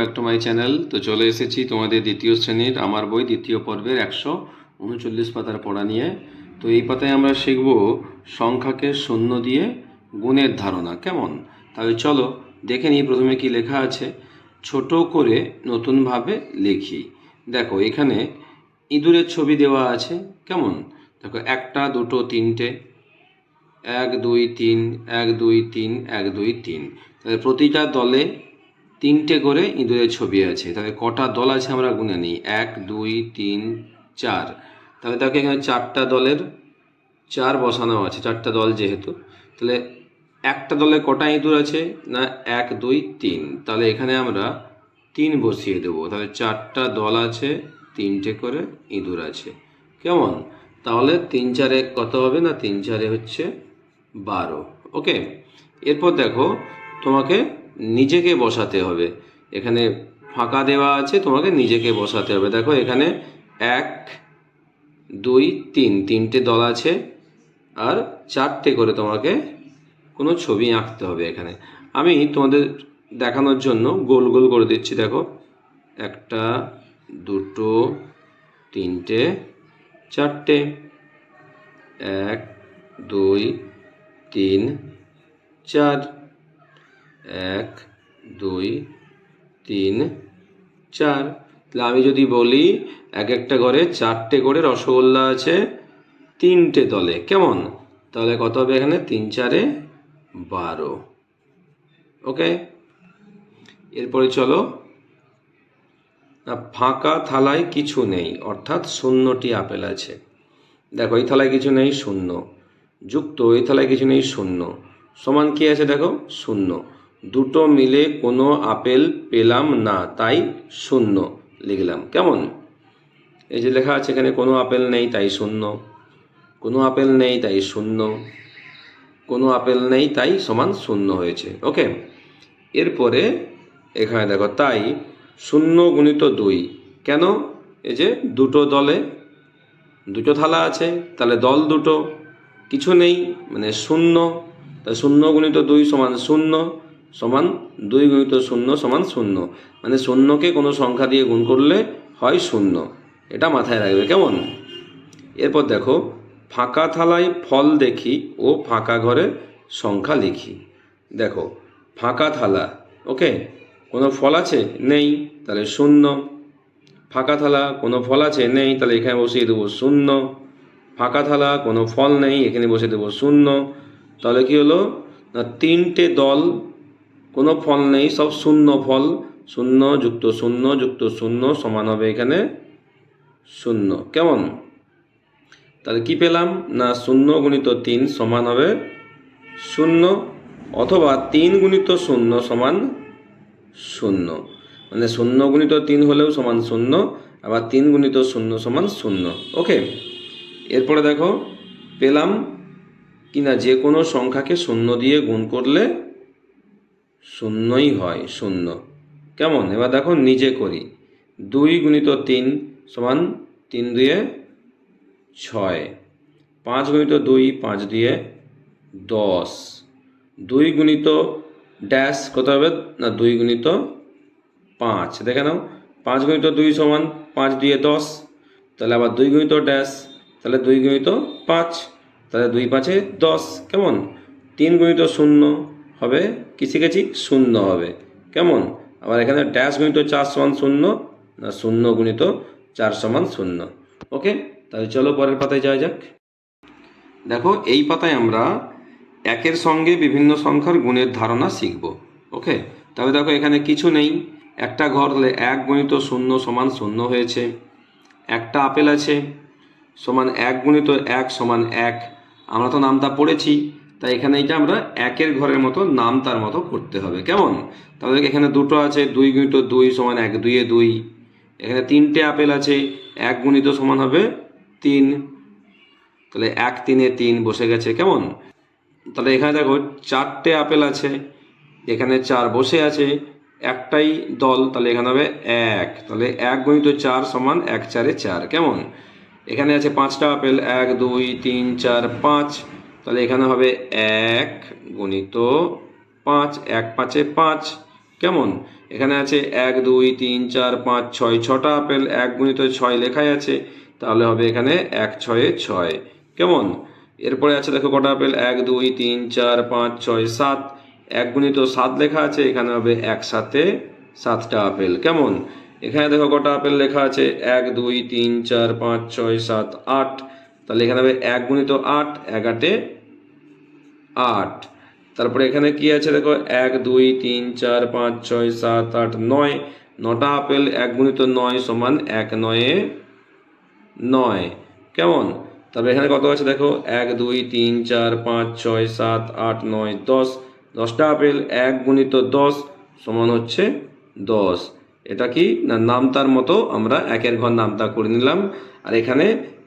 Back to my channel. তো চলে এসেছি তোমাদের দ্বিতীয় শ্রেণীর আমার বই দ্বিতীয় পর্বের 139 পাতার পড়া নিয়ে। তো এই পাতায় আমরা শিখব সংখ্যাকে শূন্য দিয়ে গুণের ধারণা। কেমন? তাহলে চলো দেখে নিই প্রথমে কি লেখা আছে। ছোট করে নতুনভাবে লিখি। দেখো এখানে ইঁদুরের ছবি দেওয়া আছে। কেমন? দেখো একটা, দুটো, তিনটে, 1 2 3 1 2 3 1 2 3। তাহলে প্রতিটা দলে তিনটে করে ইঁদুরের ছবি আছে। তাহলে কটা দল আছে আমরা গুনে নিই। 1 2 3 4। তাহলে দেখো এখানে চারটা দলের 4 বসানো আছে, চারটা দল যেহেতু। তাহলে একটা দলে কটা ইঁদুর আছে না 1 2 3। তাহলে এখানে আমরা 3 বসিয়ে দেবো। তাহলে চারটা দল আছে, তিনটে করে ইঁদুর আছে। কেমন? তাহলে 3 4 কত হবে না 3 4 হচ্ছে 12। ওকে, এরপর দেখো তোমাকে নিজেকে বসাতে হবে। এখানে ফাঁকা দেওয়া আছে, তোমাকে নিজেকে বসাতে হবে। দেখো এখানে 1 2 3 তিনটে দল আছে, আর চারটে করে তোমাকে কোনো ছবি আঁকতে হবে। এখানে আমি তোমাদের দেখানোর জন্য গোল গোল করে দিচ্ছি। দেখো একটা, দুটো, তিনটে, চারটে, 1 2 3 4, 1 2 3 4। তাহলে আমি যদি বলি এক একটা ঘরে চারটে করে রসগোল্লা আছে তিনটে দলে। কেমন? তাহলে কত হবে এখানে 3 4 12। ওকে, এরপরে চলো ফাঁকা থালায় কিছু নেই, অর্থাৎ শূন্যটি আপেল আছে। দেখো এই থালায় কিছু নেই, শূন্য। যুক্ত এই থালায় কিছু নেই, শূন্য। সমান কি আছে দেখো, শূন্য। দুটো মিলে কোনো আপেল পেলাম না, তাই শূন্য লিখলাম। কেমন? এই যে লেখা আছে এখানে কোনো আপেল নেই তাই শূন্য, কোনো আপেল নেই তাই শূন্য, কোনো আপেল নেই তাই সমান শূন্য হয়েছে। ওকে, এরপরে এখানে দেখো তাই 0 গুণিত 2। কেন? এই যে দুটো দলে দুটো থালা আছে, তাহলে দল দুটো, কিছু নেই মানে শূন্য। তাহলে 0 গুণিত 2 সমান 0, সমান 2 গুণিত 0 সমান 0। মানে শূন্যকে কোনো সংখ্যা দিয়ে গুণ করলে হয় 0। এটা মাথায় রাখবে। কেমন? এরপর দেখো ফাঁকা থালায় ফল দেখি ও ফাঁকা ঘরে সংখ্যা লিখি। দেখো ফাঁকা থালা, ওকে, কোনো ফল আছে নেই, তাহলে 0। ফাঁকা থালা, কোনো ফল আছে নেই, তাহলে এখানে বসিয়ে দেবো 0। ফাঁকা থালা, কোনো ফল নেই, এখানে বসিয়ে দেবো 0। তাহলে কি হলো না তিনটে দল, কোনো ফল নেই, সব শূন্য ফল। 0 যুক্ত 0 যুক্ত 0 সমান হবে এখানে 0। কেমন? তাহলে কি পেলাম না 0 গুণিত 3 সমান হবে 0, অথবা 3 গুণিত 0 সমান 0। মানে 0 গুণিত 3 হলেও সমান 0, আবার 3 গুণিত 0 সমান 0। ওকে, এরপরে দেখো পেলাম কিনা যে কোনো সংখ্যাকে 0 দিয়ে গুণ করলে 0ই হয়, 0। কেমন? এবার দেখো নিজে করি। 2 গুণিত 3 সমান 3 2 6। 5 গুণিত 2 5 2 10। 2 গুণিত ড্যাশ কত হবে না 2 গুণিত 5। দেখে নাও 5 গুণিত 2 সমান 5 2 10। তাহলে আবার 2 গুণিত ড্যাশ, তাহলে 2 গুণিত 5, তাহলে 2 5 10। কেমন? 3 গুণিত 0 হবে কি শিখেছি 0 হবে। কেমন? আবার এখানে ড্যাশ গুণিত 4 সমান 0 না 0 গুণিত 4 সমান 0। ওকে, তাহলে চলো পরের পাতায় যাওয়া যাক। দেখো এই পাতায় আমরা একের সঙ্গে বিভিন্ন সংখ্যার গুণের ধারণা শিখব। ওকে, তবে দেখো এখানে কিছু নেই। একটা ঘর হলে 1 গুণিত 0 সমান 0 হয়েছে। একটা আপেল আছে সমান 1 গুণিত 1 সমান 1। আমরা তো নামতা পড়েছি, তাই এখানে এটা আমরা একের ঘরের মতো নামতার মতো করতে হবে। কেমন? তাহলে এখানে দুটো আছে, 2 গুণিত 2 সমান 1 2 2। এখানে তিনটে আপেল আছে, 1 গুণিত সমান হবে 3। তাহলে 1 3 3 বসে গেছে। কেমন? তাহলে এখানে দেখো চারটে আপেল আছে, এখানে 4 বসে আছে, একটাই দল, তাহলে এখানে হবে 1। তাহলে 1 গুণিত 4 সমান 1 4 4। কেমন? এখানে আছে 5টা আপেল, 1 2 3 4 5। তাহলে এখানে হবে 1 গুণিত 5, 1 5 5। কেমন? এখানে আছে 1 2 3 4 5 6, 6টা আপেল, 1 গুণিত 6 লেখাই আছে, তাহলে হবে এখানে 1 6 6। কেমন? এরপরে আছে দেখো কটা আপেল, 1 2 3 4 5 6 7, 1 গুণিত 7 লেখা আছে, এখানে হবে 1 7 7টা আপেল। কেমন? এখানে দেখো কটা আপেল লেখা আছে, 1 2 3 4 5 6 7 8, তাহলে এখানে হবে 1 গুণিত 8, 1 8 8। তারপরে এখানে কি আছে দেখো, 1 2 3 4 5 6 7 8 9, 9টা আপেল, 1 গুণিত 9 সমান 1 9 9। কেমন? তারপরে এখানে কত আছে দেখো, 1 2 3 4 5 6 7 8 9 10, 10টা আপেল, 1 গুণিত 10 সমান হচ্ছে 10। এটা কি না, নামতার মতো আমরা একের ঘর নামতা করে নিলাম। আর এখানে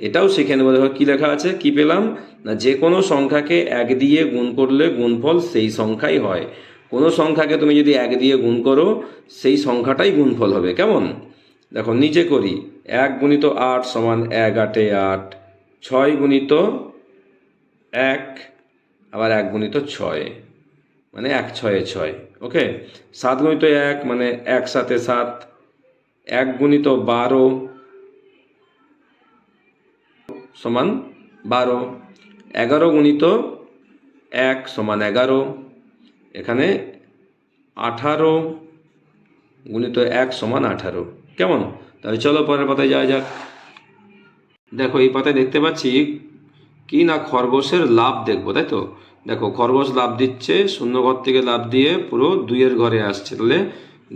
এটাও শিখে নেবো, দেখো কি লেখা আছে, কি পেলাম না, যে কোনো সংখ্যাকে 1 দিয়ে গুণ করলে গুণফল সেই সংখ্যাই হয়। কোনো সংখ্যাকে তুমি যদি 1 দিয়ে গুণ করো, সেই সংখ্যাটাই গুণফল হবে। কেমন? দেখো নিচে করি, 1 গুণিত 8 সমান 1 8 8, 6 গুণিত 1 আবার 1 গুণিত 6 মানে 1 6 6। ওকে, 7 গুণিত 1 মানে 1 7 7, 1 গুণিত 12 সমান 12, 11 গুণিত 1 সমান 11, এখানে 18 গুণিত 1 সমান 18। কেমন? তাহলে চলো পরের পাতায় যাওয়া যাক। দেখো এই পাতায় দেখতে পাচ্ছি কি না, খরগোশের লাভ দেখবো, তাই তো। দেখো খরগোশ লাভ দিচ্ছে, শূন্য ঘর থেকে লাভ দিয়ে পুরো 2-এর ঘরে আসছে, তাহলে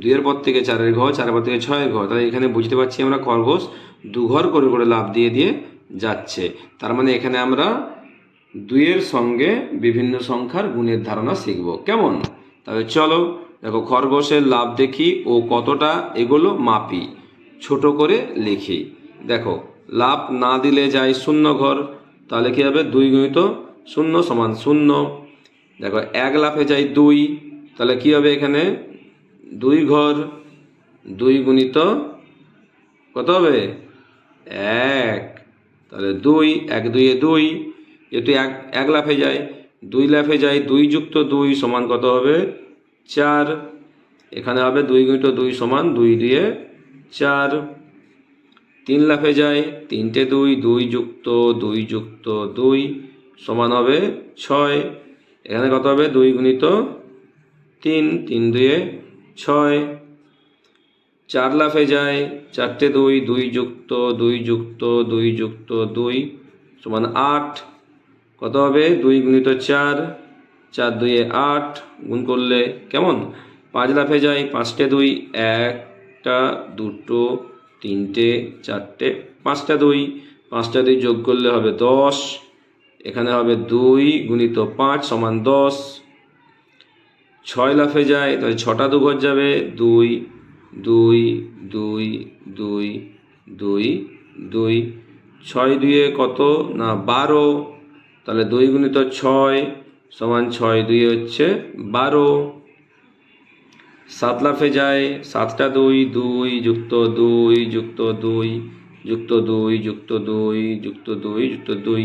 2-এর পর থেকে 4-এর ঘর, 4-এর পর থেকে 6-এর ঘর, তাহলে এখানে বুঝতে পারছি আমরা খরগোশ 2 ঘর করে করে লাভ দিয়ে দিয়ে যাচ্ছে। তার মানে এখানে আমরা 2-এর সঙ্গে বিভিন্ন সংখ্যার গুণের ধারণা শিখব। কেমন? তাহলে চলো দেখো, খরগোশের লাভ দেখি ও কতটা এগুলো মাপি, ছোট করে লিখি। দেখো লাভ না দিলে যায় 0 ঘর, তাহলে কি হবে, 2 গুণিত 0 সমান 0। দেখো 1 লাফে যায় 2, তাহলে কি হবে এখানে 2 ঘর, 2 গুণিত কত হবে 1, তাহলে 2, 1 2 2, যেহেতু 1 লাফে যায়, 2 লাফে যায়, 2 যুক্ত 2 সমান কত হবে 4, এখানে হবে 2 গুণিত 2 সমান 2 2 4। 3 লাফে যায়, 3টে 2, 2 যুক্ত 2 যুক্ত 2 সমান হবে 6, এখানে কত হবে 2 গুণিত 3, 3 2 6। 4 লাফে যায়, 4টে 2, 2 যুক্ত 2 যুক্ত 2 যুক্ত 2 সমান 8, কত হবে 2 গুণিত 4, 4 2 8 গুণ করলে কেমন। 5 লাফে যায়, 5টে 2, 1টা 2টো 3টে 4টে 5টা 2, 5টা 2 যোগ করলে হবে 10, এখানে হবে 2 গুণিত 5 সমান 10। 6 লাফে যায়, তাহলে 6টা 2 ঘর যাবে, 2 2 2 2 2 2, 6 2 কত না 12, তাহলে 2 গুণিত 6 সমান 6 2 হচ্ছে 12। 7 লাফে যায়, 7টা 2, 2 যুক্ত 2 যুক্ত 2 যুক্ত 2 যুক্ত 2 যুক্ত 2 যুক্ত 2,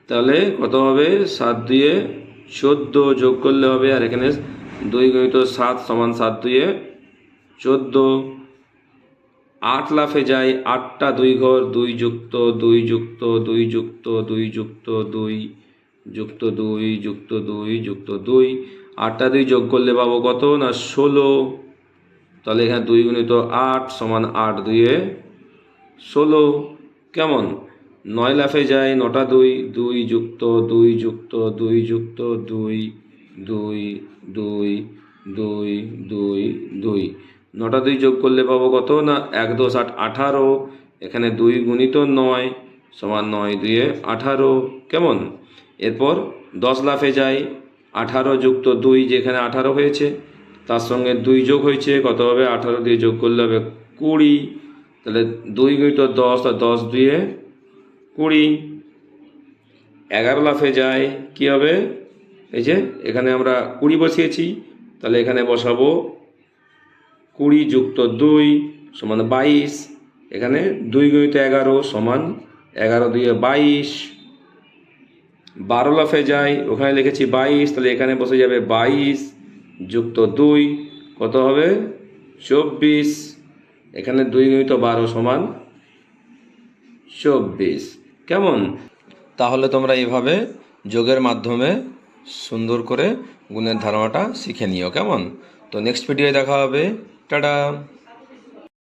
তাহলে কত হবে 7 2 14 যোগ করলে হবে, আর এখানে 2 গুণিত 7 সমান 7 2 14। 8 লাফে যায়, 8টা 2 ঘর, 2 যুক্ত 2 যুক্ত 2 যুক্ত 2 যুক্ত 2 যুক্ত 2 যুক্ত 2 যুক্ত 2, 8টা 2 যোগ করলে পাবো কত না 16, তাহলে এখানে 2 গুণিত 8 সমান 8 2 16। কেমন? 9 লাফে যায়, 9টা 2, 2 যুক্ত 2 যুক্ত 2 যুক্ত 2 2 2 2 2 2, 9টা 2 যোগ করলে পাবো কত না 1 10 8 18, এখানে 2 গুণিত 9 সমান 9 2 18। কেমন? এরপর 10 লাফে যায়, 18 যুক্ত 2, যেখানে 18 হয়েছে তার সঙ্গে 2 যোগ হয়েছে, কত হবে 18 দিয়ে যোগ করলে হবে 20, তাহলে 2 গুণিত 10 আর 10 2 20। 11 লাফে যায়, কি হবে, এই যে এখানে আমরা 20 বসিয়েছি, তাহলে এখানে বসাবো 20 যুক্ত 2 সমান 22, এখানে 2 গুণিত 11 সমান 11 2 22। 12 লাফে যায়, ওখানে লিখেছি 22, তাহলে এখানে বসে যাবে 22 যুক্ত 2, কত হবে 24, এখানে 2 গুণিত 12 সমান 24। কেমন? তাহলে তোমরা এভাবে যোগের মাধ্যমে সুন্দর করে গুণের ধারণাটা শিখে নিও। কেমন? তো নেক্সট ভিডিওয়ে দেখা হবে। টাটা।